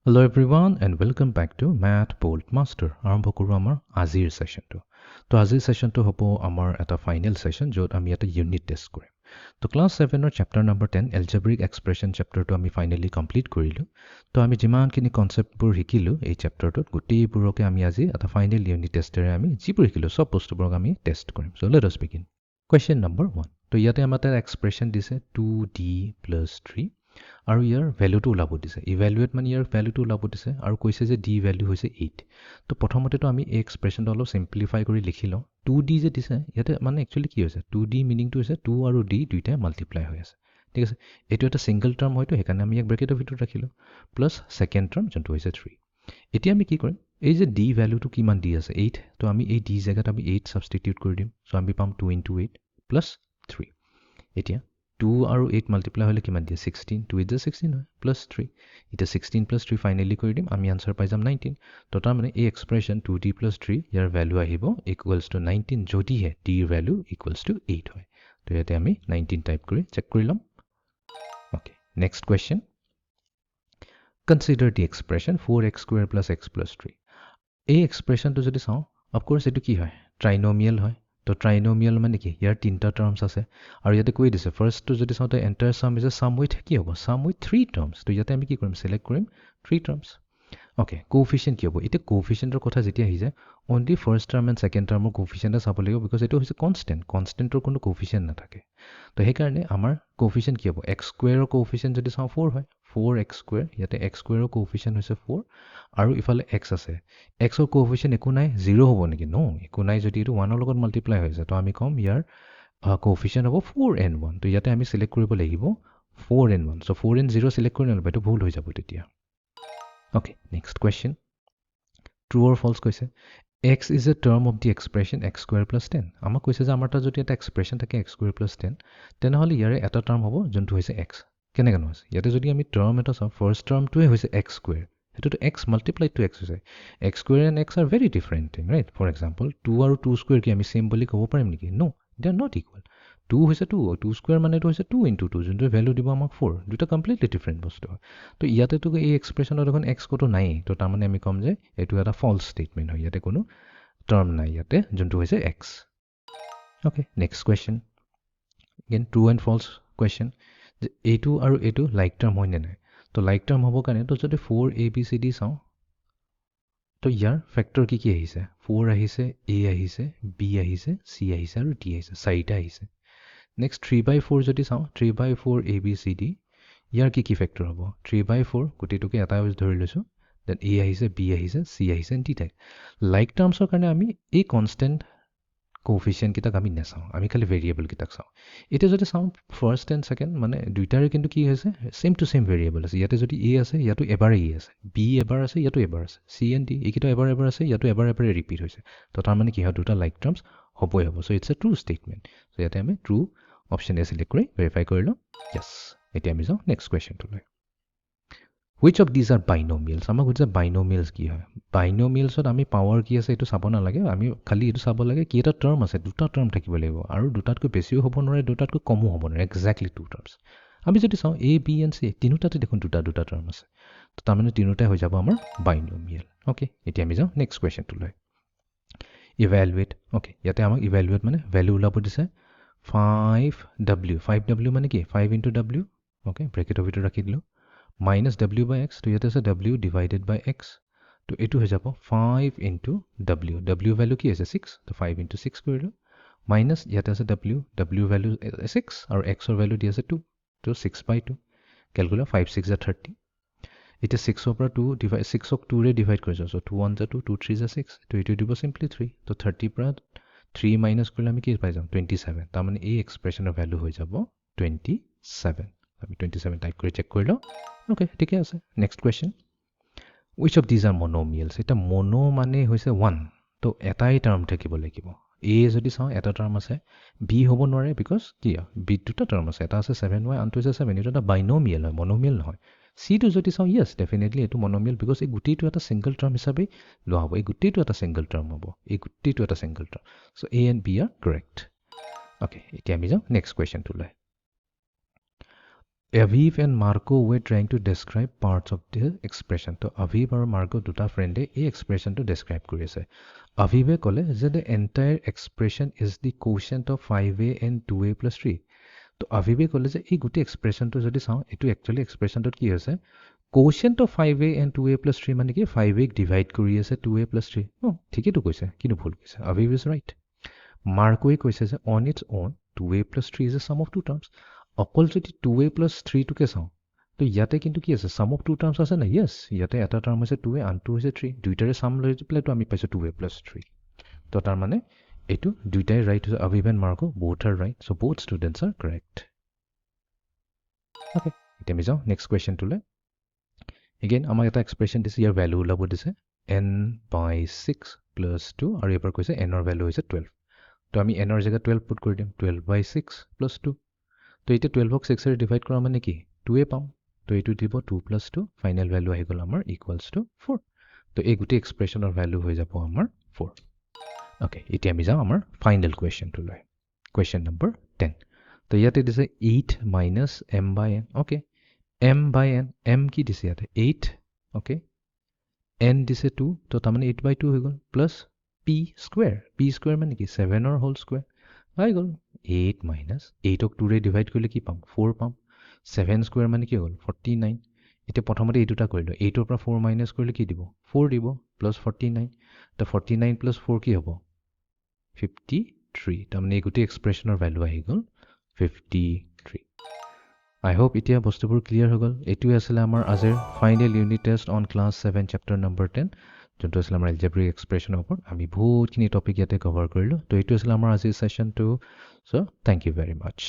Hello everyone and welcome back to Mathboltmaster. আৰম্ভ কৰো আমাৰ আজিৰ সেশনটো। তো আজিৰ সেশনটো হ'ব আমাৰ এটা ফাইনেল সেশন য'ত আমি এটা ইউনিট টেষ্ট কৰিম। তো ক্লাছ 7 ৰ চেপ্টাৰ নম্বৰ 10 Algebraic Expression চেপ্টাৰটো আমি ফাইনেলি কমপ্লিট কৰিলো। তো আমি যিমানখিনি কনসেপ্টবোৰ শিকিলো এই চেপ্টাৰটোত গোটেইবোৰকে আমি আজি এটা ফাইনেল ইউনিট টেষ্টেৰে আমি যিবোৰ শিকিলো সব বস্তুবোৰক আমি টেষ্ট কৰিম। So let us begin. Question number 1. তো ইয়াতে আমাৰ এটা এক্সপ্ৰেছন দিছে 2d + 3 আৰু ইয়াৰ ভ্যালুটো ওলাব দিছে ইভ্যালুৱেট মানে ইয়াৰ ভ্যালুটো ওলাব দিছে আৰু কৈছে যে d ভ্যালু হৈছে 8 তো প্ৰথমতেটো আমি এই এক্সপ্ৰেছনটো অলপ সিম্পলিফাই কৰি লিখি লওঁ 2d যে দিছে ইয়াতে মানে একচুয়ালি কি হৈছে 2d মিনিংটো হৈছে 2 আৰু d দুইটা মাল্টিপ্লাই হৈ আছে ঠিক আছে এটো এটা সিঙ্গেল টার্ম হয়তো সেইকাৰণে আমি এক ব্ৰেকেটৰ ভিতৰত ৰাখিলো প্লাস সেকেন্ড টাৰ্ম যোনটো হৈছে 3 এতিয়া আমি কি কৰিম এই যে d ভ্যালুটো কিমান দি আছে 8 তো আমি এই d জায়গাত আমি 8 সাবস্টিটিউট কৰি দিম সো আমি পাম 2 * 8 + 3 এতিয়া 2 আৰু 8 মাল্টিপ্লাই হলে কিমান দিয়ে 16 2 is 16 হয় প্লাস 3 এটা 16 প্লাস 3 ফাইনালি কৰি দিম আমি আনসাৰ পাই যাম 19 তো তাৰ মানে এই এক্সপ্ৰেছন 2d + 3 ইয়াৰ ভ্যালু আহিব = 19 যদি হে d ৰ ভ্যালু = 8 হয় তো ইয়াতে আমি 19 টাইপ কৰি চেক কৰি লম ওকে নেক্সট কোৱেশ্চন কনসিডাৰ দি এক্সপ্ৰেছন 4x² + x + 3 এই এক্সপ্ৰেছনটো যদি চাও অফ কোৰ্স এটো কি হয় ট্ৰাইনোমিয়াল হয় তো ট্ৰাইনোমিয়াল মানে কি ইয়াৰ তিনটা টাৰ্মস আছে আৰু ইয়াতে কৈ দিছে ফাৰ্স্টটো যদি চাওতে entire sum is some with কি হ'ব সাম উইথ 3 টার্মস তো ইয়াতে আমি কি কৰিম সিলেক্ট কৰিম 3 টাৰ্মস ওকে কোএফিশিয়েন্ট কি হ'ব এটা কোএফিশিয়েন্টৰ কথা যেতিয়া আহি যায় only first term and second টাৰ্মৰ কোএফিশিয়েন্ট চাব লাগিব বিকজ এটো হৈছে কনস্ট্যান্টৰ কোনো কোএফিশিয়েন্ট নাথাকে তো সেই কাৰণে আমাৰ কোএফিশিয়েন্ট কি হ'ব x² ৰ কোএফিশিয়েন্ট যদি চাও 4 হয় 4x² ইয়াতে x² ৰ কোএফিশিয়েন্ট হৈছে 4 আৰু ইফালে x আছে x ৰ কোএফিশিয়েন্ট একো নাই 0 হ'ব নেকি নো একো নাই যদি এটো 1 ৰ লগত মাল্টিপ্লাই হৈ যায় তো আমি কম ইয়াৰ কোএফিশিয়েন্ট হ'ব 4n1 তো ইয়াতে আমি সিলেক্ট কৰিব লাগিব 4n1 সো 4n0 সিলেক্ট কৰি নলবা এটো ভুল হৈ যাব তেতিয়া ওকে নেক্সট কোৱেশ্চন ট্ৰু অৰ ফলছ কৈছে x is a term of the expression x² + 10 আমাক কৈছে যে আমাৰ তাত যদি এটা এক্সপ্ৰেছন থাকে x² + 10 তেনেহলে ইয়াৰে এটা টার্ম হ'ব যোনটো হৈছে x কেনেকৈ হৈছে ইয়াতে যদি আমি টার্ম এটা চাও ফাৰ্স্ট টাৰ্মটোৱে হৈছে x² এটোটো x multiplied to x হৈছে x² and x are very different thing right for example 2 আৰু 2² কি আমি সেম বুলি ক'ব পাৰিম নেকি no they are not equal 2 হৈছে 2 মানে এটো হৈছে 2 * 2 যোনটো ভ্যালু দিব আমাক 4 দুটা কমপ্লিটলি ডিফাৰেন্ট বস্তু তো ইয়াতে তো এই এক্সপ্ৰেছনত দেখোন x কত নাই তো তাৰ মানে আমি কম যে এটো এটা ফলস স্টেটমেন্ট হয় ইয়াতে কোনো টার্ম নাই ইয়াতে যোনটো হৈছে x okay next question again true and false question যে এইটো আৰু এইটো লাইক টাৰ্ম হয় নে নাই তো লাইক টাৰ্ম হ'ব কাৰণে তো যদি 4abcd চাও তো ইয়াৰ ফ্যাক্টৰ কি আহিছে 4 আহিছে a আহিছে b আহিছে c আহিছে আৰু d আহিছে চাৰিটা আহিছে নেক্সট 3/4 যদি চাও 3/4 abcd ইয়াৰ কি ফ্যাক্টৰ হ'ব 3/4 গুটিটোকে এটা ইউজ ধৰি লৈছো দেন a আহিছে b আহিছে c আহিছে d থাকে লাইক টাৰ্মসৰ কাৰণে আমি এই কনস্ট্যান্ট কোএফিশিয়েন্ট কিটাক আমি নেচাও আমি খালি ভেৰিয়েবল কিটাক চাও এটা যদি চাও ফাৰ্স্ট এন্ড সেকেন্ড মানে দুইটাৰে কিন্তু কি হৈছে সেম টু সেম ভেৰিয়েবল আছে ইয়াতে যদি a আছে ইয়াতো এবাৰ a আছে b এবাৰ আছে ইয়াতো এবাৰ আছে c and d এইকিটা এবাৰ আছে ইয়াতো এবাৰ ৰিপিট হৈছে তো তাৰ মানে কি হয় দুটা লাইক টাৰ্মস হ'বই হ'ব so it's a true statement so ইয়াতে আমি ট্ৰু অপশন এ সিলেক্ট কৰি ভেৰিফাই কৰি লওঁ yes এতিয়া আমি যাওঁ নেক্সট কোৱেশ্চনটো লৈ Which of these are binomials? আমাক কৈছে binomials কি হয় binomialsত আমি পাৱাৰ কি আছে এটো চাব নালাগে আমি খালি এটো চাব লাগে কি এটা টার্ম আছে দুটা টার্ম থাকিব লাগিব আৰু দুটাতকৈ বেছিও হ'ব নোৱাৰে দুটাতকৈ কমও হ'ব নোৱাৰে এক্স্যাক্টলি টু টার্মস আমি যদি চাও a b and c তিনিটাতে দেখোন দুটা টার্ম আছে তো তাৰ মানে তিনিটাই হৈ যাব আমাৰ binomial ওকে এতিয়া আমি যাওঁ নেক্সট কোৱেশ্চনটো লৈ ইভালুৱেট ওকে ইয়াতে আমাক ইভালুৱেট মানে ভ্যালু ওলাব দিছে 5w মানে কি 5 * w ওকে ব্ৰেকেটৰ ভিতৰত ৰাখি দিলো minus w by x তো ইয়াতে আছে w divided by x তো এটো হৈ যাব 5 into w w ভ্যালু কি আছে 6 তো 5 into 6 কৰিলো minus ইয়াতে আছে w ভ্যালু 6 আৰু x ৰ ভ্যালু দি আছে 2 তো 6/2 ক্যালকুলেট 5 6 = 30 এটা 6 ৰ পৰা 2 ডিভাইড 6 ক 2 ৰে ডিভাইড কৰি যাও সো 2 1 = 2 2 3 = 6 তো এটো দিব সিম্পলি 3 তো 30 পৰা 3 মাইনাস কৰিলে আমি কি পাই যাম 27 তাৰ মানে এই এক্সপ্ৰেছনৰ ভ্যালু হৈ যাব 27 আমি 27 টাইপ কৰি চেক কৰি লওঁ ওকে ঠিকে আছে next question which of these are monomials এটা mono মানে হৈছে 1 তো এটাই টার্ম থাকিব লাগিব a যদি চাও এটা টার্ম আছে b হ'ব নোৱাৰে বিকজ কি b দুটা টার্ম আছে এটা আছে 7y আনটো আছে 7 এটা binomial হয় monomial নহয় c টো যদি চাও yes definitely এটো monomial because এই গুটিটো এটা সিঙ্গেল টার্ম হিচাপে লোৱা হ'ব এই গুটিটো এটা সিঙ্গেল টার্ম হ'ব এই গুটিটো এটা single term so a and b are correct okay এতিয়া আমি যাও নেক্সট কোৱেশ্চনটো লৈ Aviv and Marco were trying to describe parts of the expression. So Aviv and Marco দুটা friend এই expression to describe কৰি আছে. Avive ক'লে যে the entire expression is the quotient of 5a and 2a plus 3. তো Avive ক'লে যে এই গোটেই expressionটো যদি চাওঁ এইটো actually expressionটোত কি হৈছে quotient of 5a and 2a plus 3 মানে কি 5a divide কৰি আছে 2a plus 3. ঠিকেইটো কৈছে কিন্তু ভুল কৈছে. Aviv is right. Marco কৈছে যে on its own 2a plus 3 is a sum of two terms. অকল যদি 2a plus 3 টোকে চাওঁ তো ইয়াতে কিন্তু কি আছে sum of two terms আছে না yes ইয়াতে এটা টাৰ্ম হৈছে 2a আনটো হৈছে 3 দুইটাৰে sum লৈ পেলাইতো আমি পাইছো 2a plus 3 তো তাৰ মানে এইটো দুইটাই ৰাইট হৈছে Aviv and Marco both are right so both students are correct okay এতিয়া আমি যাওঁ next question টোলৈ again আমাক এটা expression দিছে ইয়াৰ value ওলাব দিছে n by 6 plus 2 আৰু এবাৰ কৈছে n ৰ value হৈছে 12 তো আমি n ৰ জায়গা 12 পুট কৰি দিম 12 by 6 plus 2 তো এইটো 12ক 6 এৰে ডিভাইড কৰা মানে কি 2a পাম তো এইটো দিব 2 plus 2 ফাইনেল ভ্যালু আহি গ'ল আমাৰ ইকুৱেলছ টু 4 তো এই গোটেই এক্সপ্ৰেছনৰ ভ্যালু হৈ যাব আমাৰ 4 ওকে এতিয়া আমি যাওঁ আমাৰ ফাইনেল কুৱেশ্যনটোলৈ কুৱেশ্যন নম্বৰ 10 তো ইয়াতে দিছে 8 minus m by n okay m by n m কি দিছে ইয়াতে 8 ওকে n দিছে 2 তো তাৰমানে 8 by 2 হৈ গ'ল প্লাছ p স্কোৱাৰ মানে কি 7 ৰ হোল স্কোৱাৰ হৈ গ'ল 8 minus 8ক 2 ৰে ডিভাইড কৰিলে কি পাম 4 পাম 7 স্কোৱাৰ মানে কি হ'ল 49 এতিয়া প্ৰথমতে এই দুটা কৰিলো 8 ৰ পৰা 4 মাইনাস কৰিলে কি দিব 4 দিব প্লাস 49 তো 49 প্লাস 4 কি হ'ব 53 তাৰমানে এই গোটেই এক্সপ্ৰেছনৰ ভ্যালু আহি গ'ল 53 I hope এতিয়া বস্তুবোৰ ক্লিয়াৰ হৈ গ'ল এইটোৱে আছিল আমাৰ আজিৰ final unit test on class 7 chapter number 10 যোনটো আছিল আমাৰ algebraic expression ওপৰত আমি বহুতখিনি টপিক ইয়াতে কভাৰ কৰিলো তো এইটো আছিল আমাৰ আজিৰ সেশনটো so thank you very much